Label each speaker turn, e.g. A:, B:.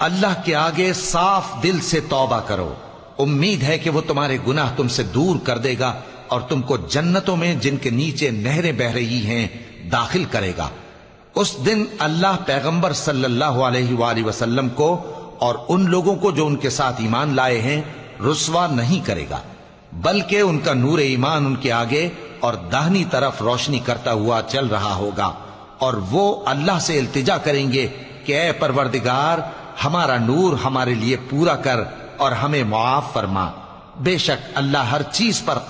A: अल्लाह के आगे साफ दिल से तौबा करो। उम्मीद है कि वो तुम्हारे गुनाह तुमसे दूर कर देगा और तुमको जन्नतों में जिनके नीचे नहरें बह रही हैं दाखिल करेगा। उस दिन अल्लाह पैगंबर सल्लल्लाहु अलैहि वसल्लम को और उन लोगों को जो उनके साथ ईमान लाए हैं रुस्वा नहीं करेगा, बल्कि उनका नूर ईमान उनके आगे और दाहिनी तरफ रोशनी करता हुआ चल रहा होगा और वो अल्लाह से इल्तिजा करेंगे कि ऐ परवरदिगार, हमारा नूर हमारे लिए पूरा कर और हमें मुआफ फरमा। बेशक अल्लाह हर चीज पर